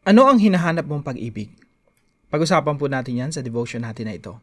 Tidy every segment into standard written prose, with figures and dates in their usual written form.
Ano ang hinahanap mong pag-ibig? Pag-usapan po natin yan sa devotion natin na ito.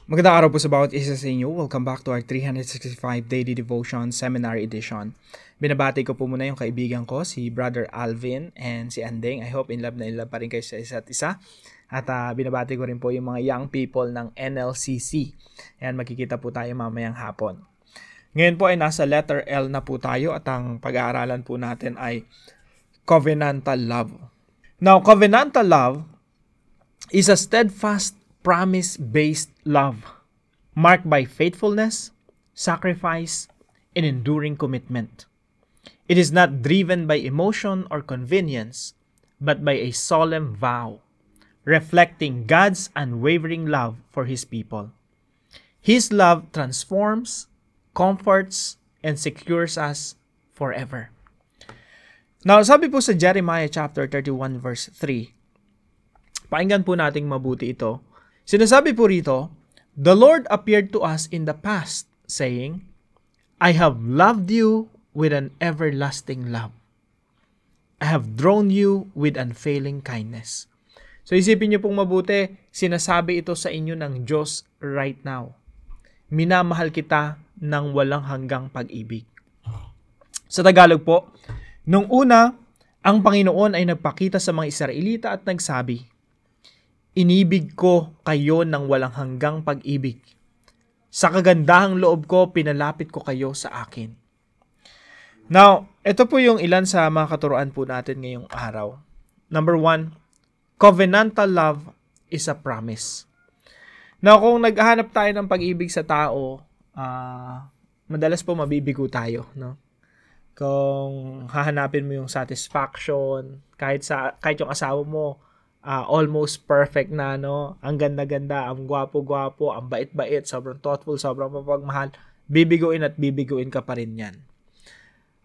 Magandang araw po sa bawat isa sa inyo. Welcome back to our 365 Daily Devotion Seminar Edition. Binabati ko po muna yung kaibigan ko, si Brother Alvin and si Andeng. I hope in love na in love pa rin kayo sa isa't isa. At binabati ko rin po yung mga young people ng NLCC. Ayan, magkikita po tayo mamayang hapon. Ngayon po ay nasa letter L na po tayo at ang pag-aaralan po natin ay covenantal love. Now, covenantal love is a steadfast, promise-based love marked by faithfulness, sacrifice, and enduring commitment. It is not driven by emotion or convenience, but by a solemn vow, reflecting God's unwavering love for His people. His love transforms, comforts, and secures us forever. Now, sabi po sa Jeremiah chapter 31 verse 3, pakinggan po nating mabuti ito. Sinasabi po rito, "The Lord appeared to us in the past, saying, I have loved you with an everlasting love. I have drawn you with unfailing kindness." So isipin niyo pong mabuti, sinasabi ito sa inyo ng Diyos right now. Minamahal kita ng walang hanggang pag-ibig. Sa Tagalog po, nung una, ang Panginoon ay nagpakita sa mga Israelita at nagsabi, "Inibig ko kayo ng walang hanggang pag-ibig. Sa kagandahang loob ko, pinalapit ko kayo sa akin." Now, ito po yung ilan sa mga katuruan po natin ngayong araw. Number 1, covenantal love is a promise. Now, kung naghahanap tayo ng pag-ibig sa tao, madalas po mabibigo tayo, no? Kung hahanapin mo yung satisfaction, kahit yung asawa mo, almost perfect na, no? Ang ganda-ganda, ang gwapo-gwapo, ang bait-bait, sobrang thoughtful, sobrang mapagmahal, bibiguin at bibiguin ka pa rin yan.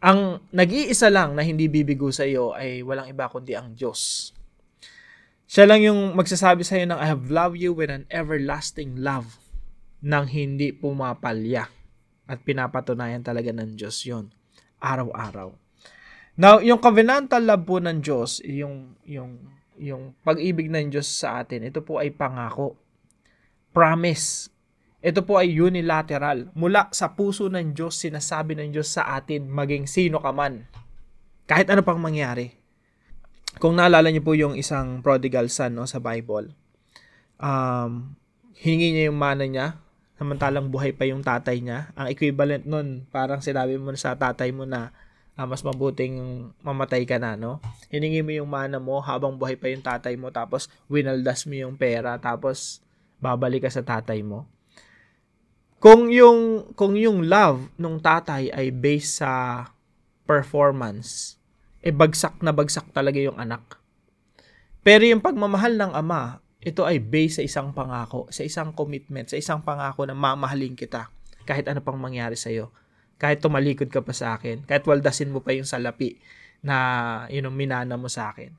Ang nag-iisa lang na hindi bibigo sa iyo ay walang iba kundi ang Diyos. Siya lang yung magsasabi sa iyo ng, "I have loved you with an everlasting love," nang hindi pumapalya. At pinapatunayan talaga ng Diyos yun, araw-araw. Now, yung covenantal love po ng Diyos, yung pag-ibig ng Diyos sa atin, ito po ay pangako. Promise. Ito po ay unilateral. Mula sa puso ng Diyos, sinasabi ng Diyos sa atin, maging sino ka man. Kahit ano pang mangyari. Kung naalala niyo po yung isang prodigal son, no, sa Bible, hiningi niya yung mana niya, samantalang buhay pa yung tatay niya. Ang equivalent nun, parang sinabi mo sa tatay mo na mas mabuting mamatay ka na, no? Hiningi mo yung mana mo habang buhay pa yung tatay mo, tapos winaldas mo yung pera, tapos babalik ka sa tatay mo. Kung yung love nung tatay ay based sa performance, bagsak na bagsak talaga yung anak. Pero yung pagmamahal ng ama, ito ay based sa isang pangako, sa isang commitment, sa isang pangako na mamahalin kita kahit ano pang mangyari sa'yo. Kahit tumalikod ka pa sa akin, kahit waldasin mo pa yung salapi na minana mo sa akin.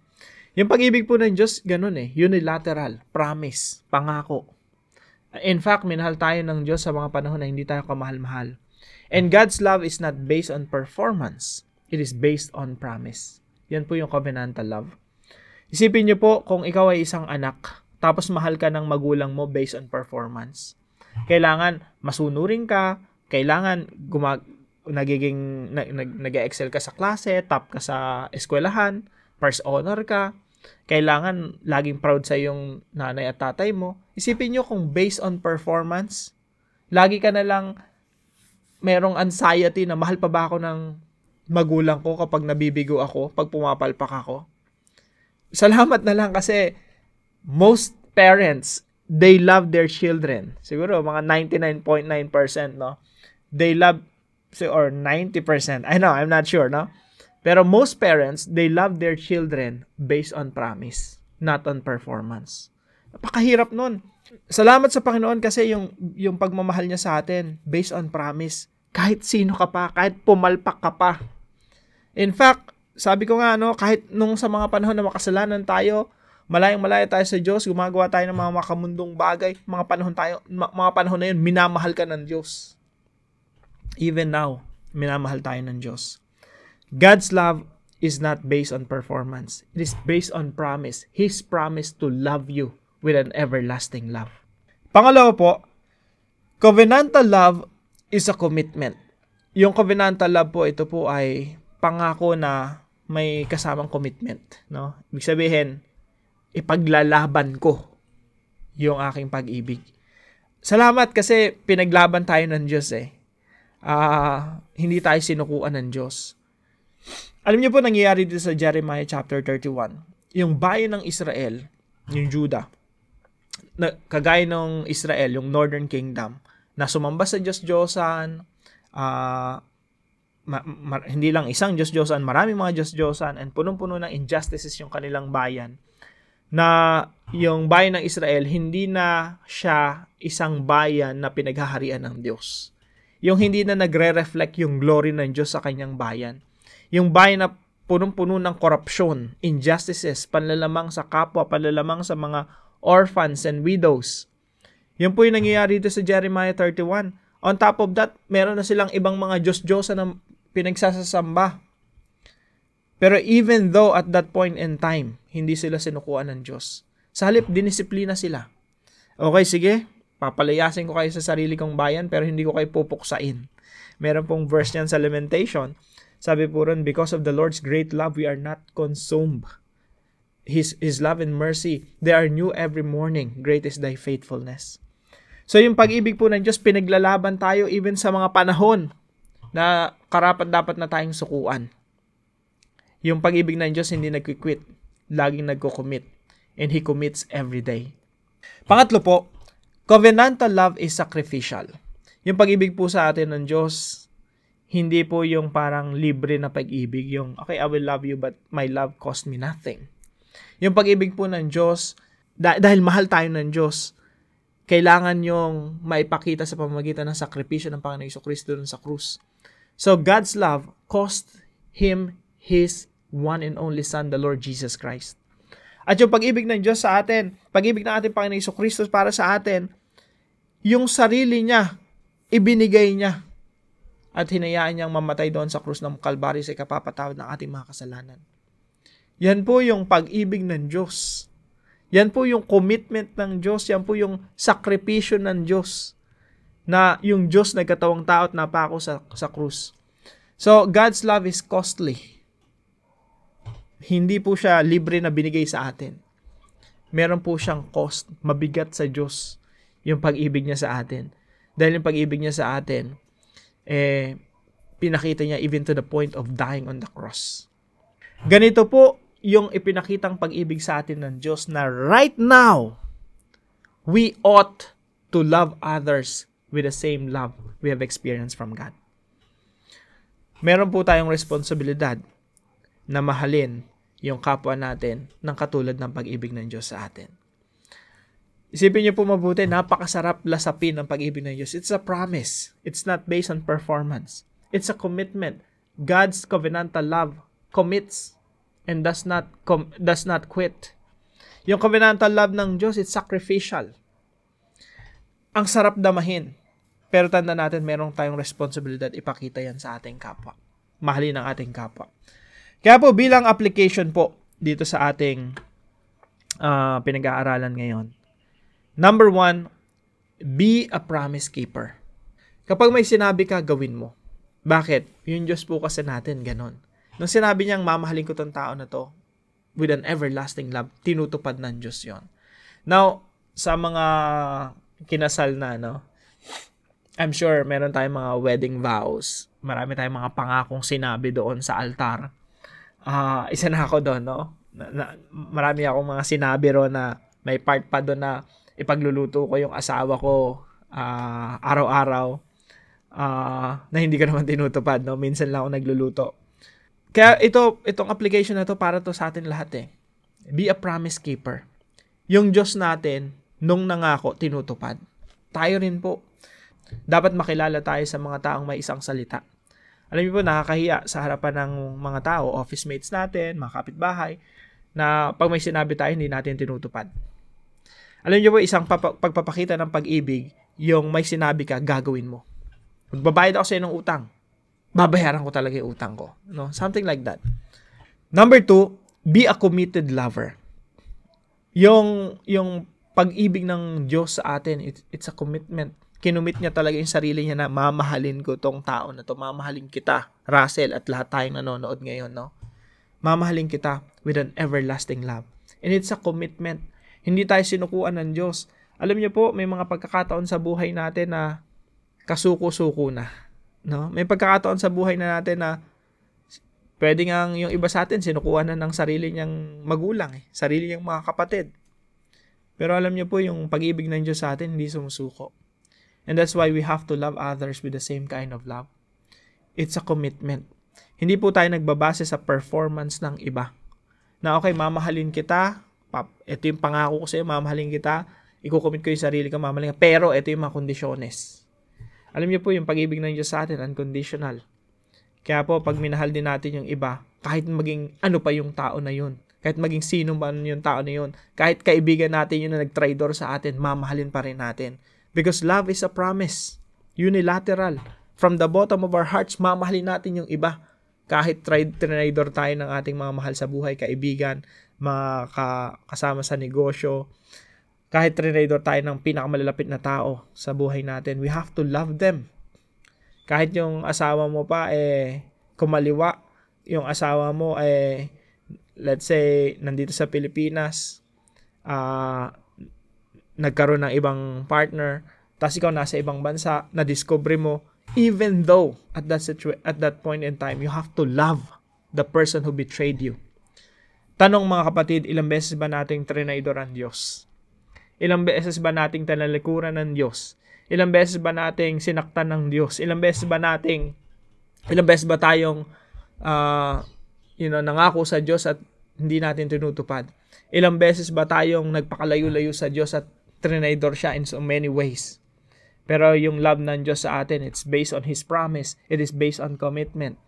Yung pag-ibig po ng Diyos, ganun unilateral, promise, pangako. In fact, minahal tayo ng Diyos sa mga panahon na hindi tayo kamahal-mahal. And God's love is not based on performance. It is based on promise. Yan po yung covenantal love. Isipin niyo po, kung ikaw ay isang anak, tapos mahal ka ng magulang mo based on performance. Kailangan masunurin ka, kailangan nag-excel ka sa klase, top ka sa eskwelahan, first honor ka, kailangan laging proud sa yung nanay at tatay mo. Isipin nyo kung based on performance, lagi ka na lang merong anxiety na mahal pa ba ako ng magulang ko kapag nabibigo ako, pag pumapalpak ako. Salamat na lang kasi most parents, they love their children. Siguro mga 99.9%, no? They love, or 90%. I know, I'm not sure, no? Pero most parents, they love their children based on promise, not on performance. Napakahirap nun. Salamat sa Panginoon kasi yung pagmamahal niya sa atin based on promise. Kahit sino ka pa, kahit pumalpak ka pa. In fact, sabi ko nga, kahit nung sa mga panahon na makasalanan tayo, malayang-malaya tayo sa Diyos, gumagawa tayo ng mga makamundong bagay, mga panahon na yun, minamahal ka ng Diyos. Even now, minamahal tayo ng Diyos. God's love is not based on performance. It is based on promise. His promise to love you with an everlasting love. Pangalawa po, covenantal love is a commitment. Yung covenantal love po, ito po ay pangako na may kasamang commitment. No? Ibig sabihin, ipaglalaban ko yung aking pag-ibig. Salamat kasi pinaglaban tayo ng Diyos eh. Hindi tayo sinukuan ng Diyos. Alam niyo po nangyayari dito sa Jeremiah chapter 31. Yung bayan ng Israel, yung Judah, kagaya ng Israel, yung Northern Kingdom, na sumamba sa Diyos-Diyosan, hindi lang isang Diyos-Diyosan, maraming mga Diyos-Diyosan, and punong-puno ng injustices yung kanilang bayan, na yung bayan ng Israel, hindi na siya isang bayan na pinaghaharian ng Diyos. Yung hindi na nagre-reflect yung glory ng Diyos sa kanyang bayan. Yung bayan na punong-puno ng korupsyon, injustices, panlalamang sa kapwa, panlalamang sa mga orphans and widows. Yun po yung nangyayari dito sa Jeremiah 31. On top of that, meron na silang ibang mga Diyos-Diyosan na pinagsasasamba. Pero even though at that point in time, hindi sila sinukuan ng Diyos, sa halip, dinisiplina sila. Okay, sige, papalayasin ko kayo sa sarili kong bayan, pero hindi ko kayo pupuksain. Meron pong verse niyan sa Lamentation. Sabi po ron, because of the Lord's great love, we are not consumed. His love and mercy, they are new every morning. Great is thy faithfulness. So yung pag-ibig po ng Diyos, pinaglalaban tayo even sa mga panahon na karapat-dapat na tayong sukuan. Yung pag-ibig ng Diyos hindi nagki-quit, laging nagko-commit, and He commits every day. Pangatlo po, covenantal love is sacrificial. Yung pag-ibig po sa atin ng Diyos, hindi po yung parang libre na pag-ibig, yung, okay, I will love you but my love cost me nothing. Yung pag-ibig po ng Diyos, dahil mahal tayo ng Diyos, kailangan yung maipakita sa pamamagitan ng sakripisyo ng Panginoong Jesucristo dun sa krus. So, God's love cost Him His one and only Son, the Lord Jesus Christ. At yung pag-ibig ng Diyos sa atin, pag-ibig ng ating Panginoong Jesucristo para sa atin, yung sarili niya, ibinigay niya, at hinayaan niyang mamatay doon sa krus ng Kalbaryo sa ikapapatawad ng ating mga kasalanan. Yan po yung pag-ibig ng Diyos. Yan po yung commitment ng Diyos. Yan po yung sakripisyo ng Diyos. Na yung Diyos nagkatawang tao at napako sa krus. So, God's love is costly. Hindi po siya libre na binigay sa atin. Meron po siyang cost. Mabigat sa Diyos yung pag-ibig niya sa atin. Dahil yung pag-ibig niya sa atin, pinakita niya even to the point of dying on the cross. Ganito po yung ipinakitang pag-ibig sa atin ng Diyos na right now, we ought to love others with the same love we have experienced from God. Meron po tayong responsibilidad na mahalin yung kapwa natin ng katulad ng pag-ibig ng Diyos sa atin. Isipin niyo po mabuti, napakasarap lasapin ng pag-ibig ng Diyos. It's a promise. It's not based on performance. It's a commitment. God's covenantal love commits and does not quit. Yung covenantal love ng Diyos, it's sacrificial. Ang sarap damahin. Pero tanda natin, meron tayong responsibilidad ipakita yan sa ating kapwa. Mahalin ang ating kapwa. Kaya po, bilang application po dito sa ating pinag-aaralan ngayon, number 1, be a promise keeper. Kapag may sinabi ka, gawin mo. Bakit? Yung Diyos po kasi natin, ganon. Nung sinabi niyang mamahalin ko tong tao na to with an everlasting love, tinutupad ng Diyos yon. Now, sa mga kinasal na, no? I'm sure meron tayong mga wedding vows. Marami tayong mga pangakong sinabi doon sa altar. Isa na ako doon, no? Marami akong mga sinabi ro na may part pa doon na ipagluluto ko yung asawa ko araw-araw na hindi ka naman tinutupad, no? Minsan lang ako nagluluto. Kaya itong application na to para to sa atin lahat eh. Be a promise keeper. Yung Diyos natin, nung nangako, tinutupad. Tayo rin po. Dapat makilala tayo sa mga taong may isang salita. Alam niyo po, nakakahiya sa harapan ng mga tao, office mates natin, mga kapitbahay, na pag may sinabi tayo, hindi natin tinutupad. Alam niyo po, isang pagpapakita ng pag-ibig, yung may sinabi ka, gagawin mo. Magbabayad ako sa iyo ng utang. Babayaran ko talaga yung utang ko. No? Something like that. Number 2, be a committed lover. Yung pag-ibig ng Diyos sa atin, it's a commitment. Kinumit niya talaga yung sarili niya na mamahalin ko tong tao na to. Mamahalin kita, Russell, at lahat tayong nanonood ngayon, no? Mamahalin kita with an everlasting love. And it's a commitment. Hindi tayo sinukuan ng Diyos. Alam niyo po, may mga pagkakataon sa buhay natin na kasuko-suko na. No? May pagkakataon sa buhay na natin na pwede nga yung iba sa atin sinukuan na ng sarili niyang magulang, sarili niyang mga kapatid. Pero alam niyo po, yung pag-ibig ng Diyos sa atin, hindi sumusuko. And that's why we have to love others with the same kind of love. It's a commitment. Hindi po tayo nagbabase sa performance ng iba. Na okay, mamahalin kita, ito yung pangako ko sa'yo, mamahalin kita, ikukomit ko yung sarili ko, mamahalin ka, pero ito yung mga kondisyones. Alam niyo po, yung pag-ibig ng Diyos sa atin, unconditional. Kaya po, pag minahal din natin yung iba, kahit maging ano pa yung tao na yun, kahit maging sino man yung tao na yun, kahit kaibigan natin yun na nag-traitor sa atin, mamahalin pa rin natin. Because love is a promise. Unilateral. From the bottom of our hearts, mamahalin natin yung iba. Kahit traitor tayo ng ating mga mahal sa buhay, kaibigan, mga kasama sa negosyo, kahit traitor tayo ng pinakamalalapit na tao sa buhay natin, we have to love them. Kahit yung asawa mo pa, kumaliwa, yung asawa mo, let's say, nandito sa Pilipinas, nagkaroon ng ibang partner, tapos ikaw nasa ibang bansa, na-discover mo, even though at that point in time, you have to love the person who betrayed you. Tanong mga kapatid, ilang beses ba nating trinaidoran ang Diyos? Ilang beses ba nating talalikuran ng Diyos? Ilang beses ba nating sinaktan ng Diyos? Ilang beses ba tayong nangako sa Diyos at hindi natin tinutupad? Ilang beses ba tayong nagpakalayo-layo sa Diyos at trinaidor siya in so many ways? Pero yung love ng Diyos sa atin, it's based on His promise. It is based on commitment.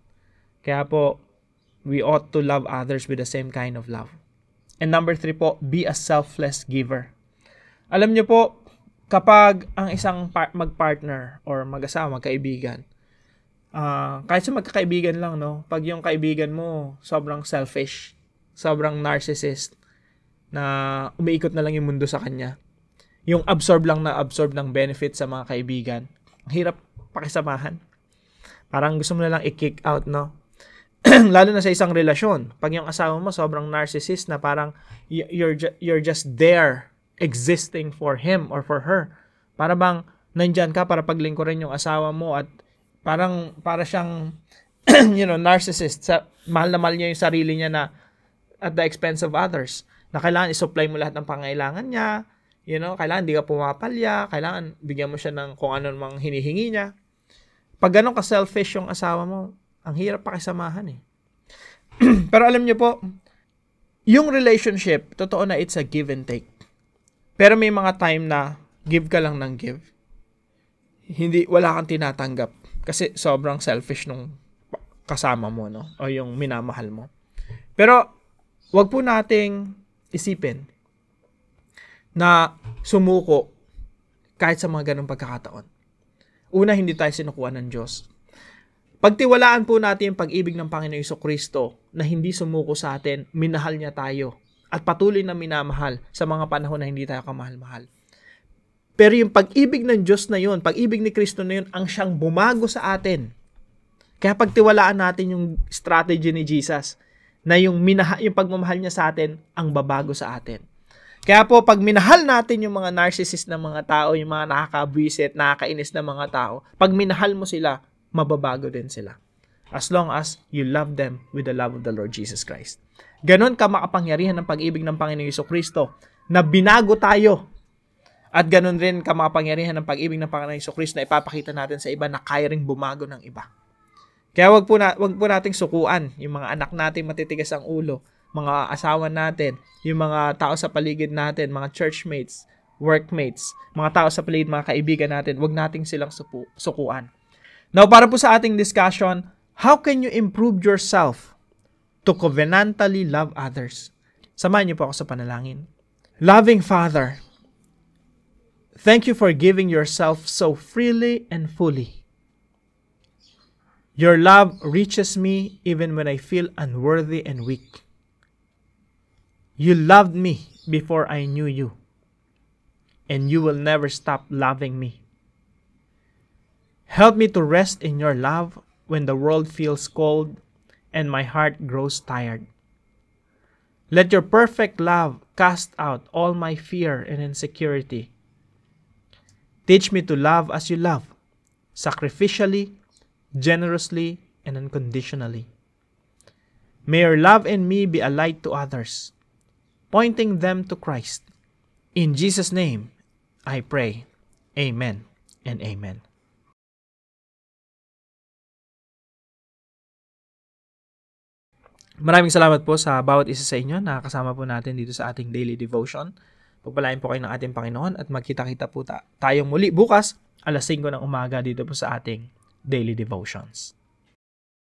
Kaya po, we ought to love others with the same kind of love. And number 3 po, be a selfless giver. Alam niyo po, kapag ang isang mag-partner or mag-asawa, magkaibigan, kahit sa magkakaibigan lang, no? Pag yung kaibigan mo sobrang selfish, sobrang narcissist, na umiikot na lang yung mundo sa kanya, yung absorb ng benefit sa mga kaibigan, ang hirap pakisamahan. Parang gusto mo na lang i-kick out, no? Lalo na sa isang relasyon. Pag yung asawa mo sobrang narcissist na parang you're just there existing for him or for her. Para bang nandyan ka para paglingkuran yung asawa mo at para siyang narcissist. Mahal na mahal niya yung sarili niya na at the expense of others. Na kailangan i-supply mo lahat ng pangailangan niya. Kailangan di ka pumapalya. Kailangan bigyan mo siya ng kung ano mang hinihingi niya. Pag ganun ka selfish yung asawa mo, ang hirap pakisamahan eh. Pero alam niyo po, yung relationship, totoo na it's a give and take. Pero may mga time na give ka lang ng give. Wala kang tinatanggap. Kasi sobrang selfish nung kasama mo, no? O yung minamahal mo. Pero, wag po nating isipin na sumuko kahit sa mga ganong pagkakataon. Una, hindi tayo sinukuan ng Diyos. Pagtiwalaan po natin yung pag-ibig ng Panginoon Jesucristo na hindi sumuko sa atin, minahal niya tayo at patuloy na minamahal sa mga panahon na hindi tayo kamahal-mahal. Pero yung pag-ibig ng Diyos na yun, pag-ibig ni Kristo na yun, ang siyang bumago sa atin. Kaya pagtiwalaan natin yung strategy ni Jesus na yung pagmamahal niya sa atin, ang babago sa atin. Kaya po, pag minahal natin yung mga narcissist na mga tao, yung mga nakakabwisit, nakakainis na mga tao, pag minahal mo sila, mababago din sila. As long as you love them with the love of the Lord Jesus Christ. Ganon ka makapangyarihan ng pag-ibig ng Panginoong Jesucristo na binago tayo. At ganon rin ka makapangyarihan ng pag-ibig ng Panginoong Jesucristo na ipapakita natin sa iba na kaya ring bumago ng iba. Kaya wag po nating sukuan yung mga anak natin matitigas ang ulo, mga asawa natin, yung mga tao sa paligid natin, mga churchmates, workmates, mga tao sa paligid, mga kaibigan natin, wag nating silang sukuan. Now, para po sa ating discussion, how can you improve yourself to covenantally love others? Samahan niyo po ako sa panalangin. Loving Father, thank you for giving yourself so freely and fully. Your love reaches me even when I feel unworthy and weak. You loved me before I knew you, and you will never stop loving me. Help me to rest in your love when the world feels cold and my heart grows tired. Let your perfect love cast out all my fear and insecurity. Teach me to love as you love, sacrificially, generously, and unconditionally. May your love in me be a light to others, pointing them to Christ. In Jesus' name, I pray. Amen and amen. Maraming salamat po sa bawat isa sa inyo na kasama po natin dito sa ating daily devotion. Pagpalain po kayo ng ating Panginoon at magkita-kita po tayong muli bukas alas 5 ng umaga dito po sa ating daily devotions.